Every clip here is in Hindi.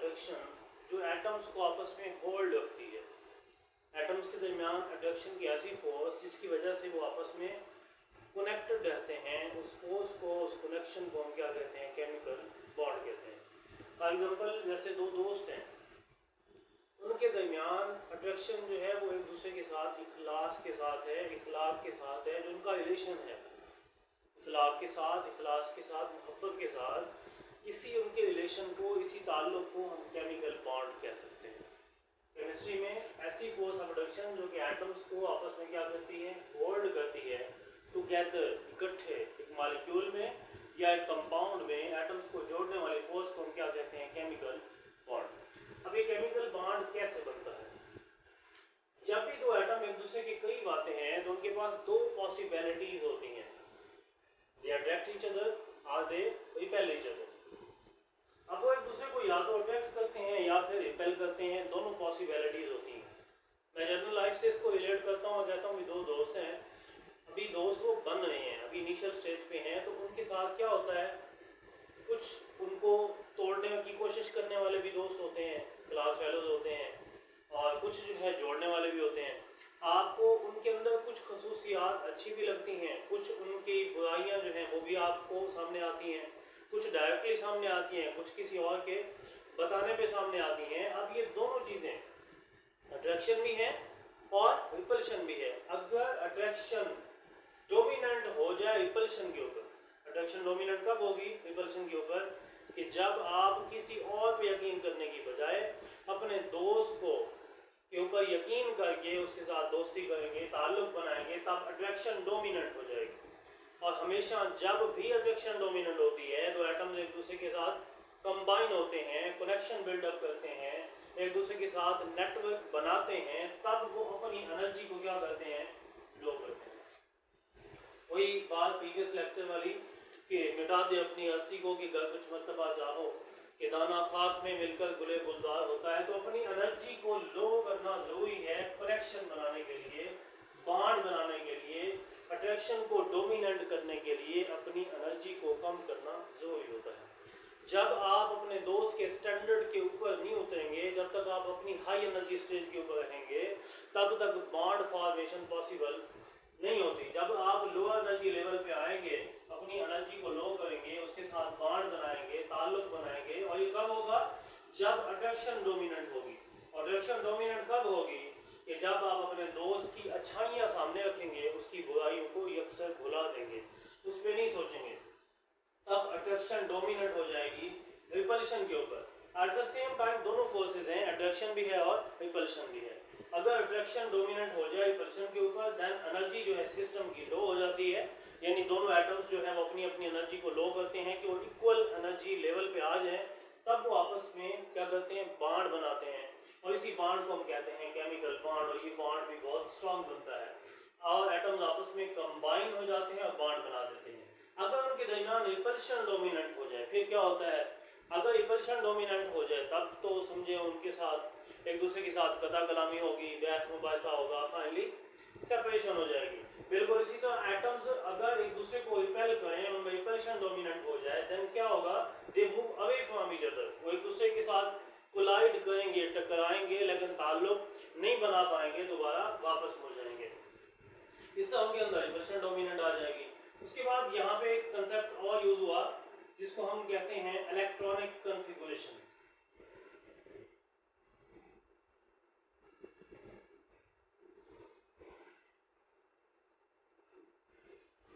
अट्रैक्शन जो एटम्स को आपस में होल्ड रखती है। एटम्स के दरमियान अट्रैक्शन की ऐसी फोर्स जिसकी वजह से वो आपस में कनेक्टेड रहते हैं, उस फोर्स को, उस कनेक्शन को हम क्या कहते हैं? केमिकल बॉन्ड कहते हैं। फॉर एग्जांपल जैसे दो दोस्त हैं, उनके दरमियान अट्रैक्शन जो है वो एक दूसरे के साथ इखलास के साथ है, इखलाक के साथ है, जो उनका रिलेशन है इखलाक के साथ, इखलास के साथ, मोहब्बत के साथ, इसी उनके रिलेशन को, इसी ताल्लुक़ को हम केमिकल बॉन्ड कह सकते हैं। केमिस्ट्री में ऐसी फोर्स ऑफ अट्रैक्शन जो कि एटम्स को आपस में क्या करती है? होल्ड करती है टुगेदर, इकट्ठे एक मॉलिक्यूल में या एक कंपाउंड में एटम्स को जोड़ने वाली फोर्स को हम क्या कहते हैं? Chemical bond. अब ये केमिकल बॉन्ड कैसे बनता है? जब भी दो एटम एक दूसरे के करीब आते हैं तो उनके पास दो पॉसिबिलिटीज होती हैं, दे अट्रैक्ट ईच अदर और दे रिपेल ईच अदर। अब वो एक दूसरे को या तो अट्रैक्ट करते हैं या फिर रिपेल करते हैं, दोनों पॉसिबिलिटीज होती हैं। मैं जनरल लाइफ से इसको रिलेट करता हूँ और कहता हूँ कि दो दोस्त हैं, अभी दोस्त वो बन रहे हैं, अभी इनिशियल स्टेज पे हैं, तो उनके साथ क्या होता है? कुछ उनको तोड़ने की कोशिश करने वाले भी दोस्त होते हैं, क्लास फेलोज होते हैं, और कुछ जो है जोड़ने वाले भी होते हैं। आपको उनके अंदर कुछ खसूसियात अच्छी भी लगती हैं, कुछ उनकी बुराइयां जो हैं वो भी आपको सामने आती हैं, कुछ डायरेक्टली सामने आती हैं, कुछ किसी और के बताने पे सामने आती हैं। अब ये दोनों चीज़ें, अट्रैक्शन भी है और रिपल्शन भी है। अगर अट्रैक्शन डोमिनेंट हो जाए रिपल्शन के ऊपर, अट्रैक्शन डोमिनेंट कब होगी? रिपल्शन के ऊपर, कि जब आप किसी और पे यकीन करने की बजाय अपने दोस्त को के ऊपर यकीन करके उसके साथ दोस्ती करेंगे, ताल्लुक बनाएंगे, तब अट्रैक्शन डोमिनेंट हो जाएगी। और हमेशा जब भी अट्रैक्शन डोमिनेंट होती है तो एटम्स एक दूसरे के साथ कंबाइन होते हैं, कनेक्शन बिल्डअप करते हैं, एक दूसरे के साथ नेटवर्क बनाते हैं, तब वो अपनी एनर्जी को क्या करते हैं? लो करते हैं। वही बात प्रीवियस लेक्चर वाली कि मिटा दे अपनी हस्ती को कि घर कुछ मर्तबा चाहो कि दाना खाक में मिलकर गुले गुलजार होता है। तो अपनी एनर्जी को लो करना ज़रूरी है कनेक्शन बनाने के लिए, बॉन्ड बनाने के लिए, अट्रैक्शन को डोमिनेंट करने के लिए अपनी एनर्जी को कम करना ज़रूरी होता है। जब आप अपने दोस्त के स्टैंडर्ड के ऊपर नहीं उतरेंगे, जब तक आप अपनी हाई एनर्जी स्टेज के ऊपर रहेंगे, तब तक बॉन्ड फॉर्मेशन पॉसिबल नहीं होती। जब आप लो एनर्जी लेवल पे आएंगे, अपनी एनर्जी को लो करेंगे, उसके साथ बॉन्ड बनाएंगे, ताल्लुक बनाएंगे, और ये कब होगा? जब अट्रैक्शन डोमिनेंट होगी। अट्रैक्शन डोमिनेंट कब होगी? कि जब आप अपने दोस्त की अच्छाइयाँ सामने रखेंगे, उसकी बुराइयों को यकसर भुला देंगे, उस पर नहीं सोचेंगे, तब अट्रैक्शन डोमिनेंट हो जाएगी रिपल्शन के ऊपर। एट द सेम टाइम दोनों फोर्सेज हैं, अट्रैक्शन भी है और रिपल्शन भी है। अगर अट्रैक्शन डोमिनेंट हो जाए रिपल्शन के ऊपर, देन एनर्जी जो है सिस्टम की लो हो जाती है, यानी दोनों एटम्स जो है वो अपनी अपनी एनर्जी को लो करते हैं कि वो इक्वल एनर्जी लेवल पे आ जाए, तब वो आपस में क्या करते हैं? बॉन्ड बनाते हैं, और इसी बॉन्ड को हम कहते हैं केमिकल बॉन्ड। और ये बॉन्ड भी बहुत स्ट्रॉन्ग बनता है और एटम्स आपस में कंबाइन हो जाते हैं और बॉन्ड बना देते हैं। अगर उनके दरमियान रिपल्शन डोमिनेंट हो जाए, फिर क्या होता है? अगर रिपल्शन डोमिनेंट हो जाए तब तो समझे उनके साथ एक दूसरे के साथ कदा कलामी होगी, बहस मुबाहिसा होगा, फाइनली सेपरेशन हो जाएगी। बिल्कुल इसी तरह एटम्स अगर एक दूसरे को रिपेल करें, उनमें रिपल्शन डोमिनेंट हो जाए, देन क्या होगा? They move away from each other. वो एक दूसरे के साथ कोलाइड करेंगे, टकराएंगे, लेकिन ताल्लुक नहीं बना पाएंगे, दोबारा वापस मुड़ जाएंगे। इस सब के अंदर रिपल्शन डोमिनेंट आ जाएगी। उसके बाद यहाँ पे एक कंसेप्ट और यूज हुआ जिसको हम कहते हैं इलेक्ट्रॉनिक कॉन्फ़िगरेशन।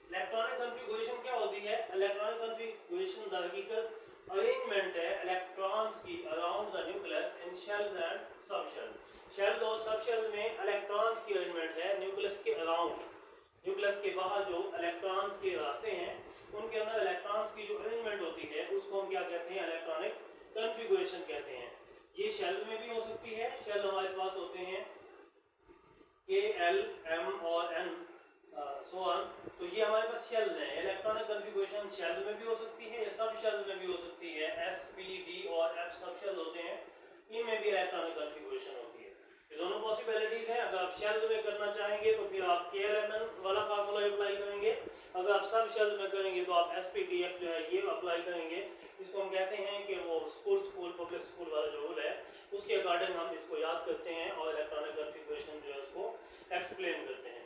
इलेक्ट्रॉनिक कॉन्फ़िगरेशन क्या होती है? इलेक्ट्रॉनिक कॉन्फ़िगरेशन द हकीकत अरेंजमेंट है इलेक्ट्रॉन्स की around the nucleus in shells and subshells. Shells और सबशेल्स में इलेक्ट्रॉन्स की अरेंजमेंट है न्यूक्लियस के अराउंड। न्यूक्लियस के बाहर जो इलेक्ट्रॉन्स के रास्ते हैं, उनके अंदर इलेक्ट्रॉन्स की जो अरेंजमेंट होती है उसको हम क्या कहते हैं? इलेक्ट्रॉनिक कॉन्फ़िगरेशन कहते हैं। ये शेल में भी हो सकती है। शेल हमारे पास होते हैं के, एल, एम और एन, सो ऑन। तो ये हमारे पास शेल हैं। इलेक्ट्रॉनिक कॉन्फ़िगरेशन शेल में भी हो सकती है, सब शेल में भी हो सकती है। एस, पी, डी और एफ सब शेल होते हैं, इनमें भी इलेक्ट्रॉनिक कॉन्फ़िगरेशन होती है। ये दोनों पॉसिबिलिटीज हैं। अगर आप शेल में करना चाहेंगे तो फिर आप KLMN वाला फार्मूला अप्लाई करेंगे। अगर आप सब शेल में करेंगे तो आप SPDF जो है ये अप्लाई करेंगे। इसको हम कहते हैं कि वो स्कूल पब्लिक स्कूल वाला जो रूल है उसके अकॉर्डिंग हम इसको याद करते हैं और इलेक्ट्रॉनिक कॉन्फ़िगरेशन जो है उसको एक्सप्लेन करते हैं।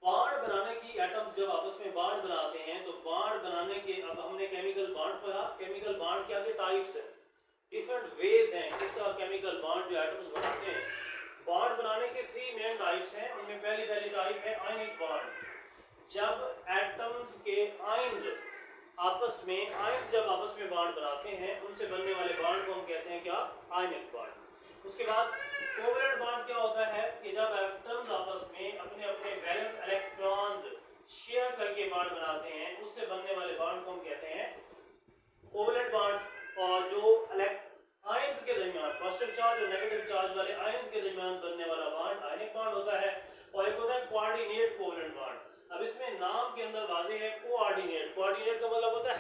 बॉन्ड बनाने की, एटम्स जब आपस में बॉन्ड बनाते हैं तो बॉन्ड बनाने के, अब हमने केमिकल बॉन्ड पढ़ा, केमिकल बॉन्ड के आगे टाइप्स हैं, डिफरेंट वेज हैं किस तरह केमिकल बॉन्ड जो एटम्स बनाते हैं। बॉन्ड बनाने के 3 मेन टाइप्स हैं। उनमें पहली टाइप है आयनिक बॉन्ड। जब एटम्स के आयन्स जब आपस में बॉन्ड बनाते हैं उनसे बनने वाले बॉन्ड को हम कहते हैं क्या, आयनिक बॉन्ड। उसके बाद कोवलेंट बॉन्ड क्या होता है कि जब एटम्स आपस में अपने अपने वैलेंस इलेक्ट्रॉन्स शेयर करके बॉन्ड बनाते हैं उससे बनने वाले बॉन्ड को हम कहते हैं कोवलेंट बॉन्ड। और जो आयन्स के दरमियान पॉजिटिव चार्ज और नेगेटिव चार्ज वाले आयन्स के दरमियान बनने वाला बॉन्ड आयनिक बॉन्ड होता है। और एक होता है कोऑर्डिनेट कोवलेंट बॉन्ड। अब इसमें नाम के अंदर वाज़ेह है कोऑर्डिनेट का मतलब होता है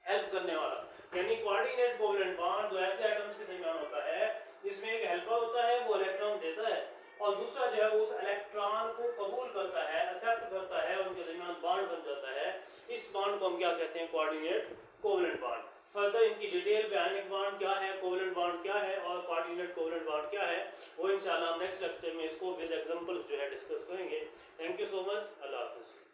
हेल्प करने वाला, यानी कोऑर्डिनेट कोवलेंट बॉन्ड जो ऐसे एटम्स के दरमियान होता है जिसमें एक हेल्पर होता है, वो इलेक्ट्रॉन देता है और दूसरा जो है उस इलेक्ट्रॉन को कबूल करता है, एक्सेप्ट करता है, उनके दरमियान बॉन्ड बन जाता है। इस बॉन्ड को हम क्या कहते हैं, कोऑर्डिनेट कोवलेंट बॉन्ड। फर्दर इनकी डिटेल पे आयनिक बॉन्ड क्या है, कोवलेंट बॉन्ड क्या है और कोऑर्डिनेट कोवलेंट बॉन्ड क्या है, वो इंशाल्लाह हम नेक्स्ट लेक्चर में इसको विद एग्जांपल्स जो है डिस्कस करेंगे। Thank you so much. अल्लाह हाफिज़।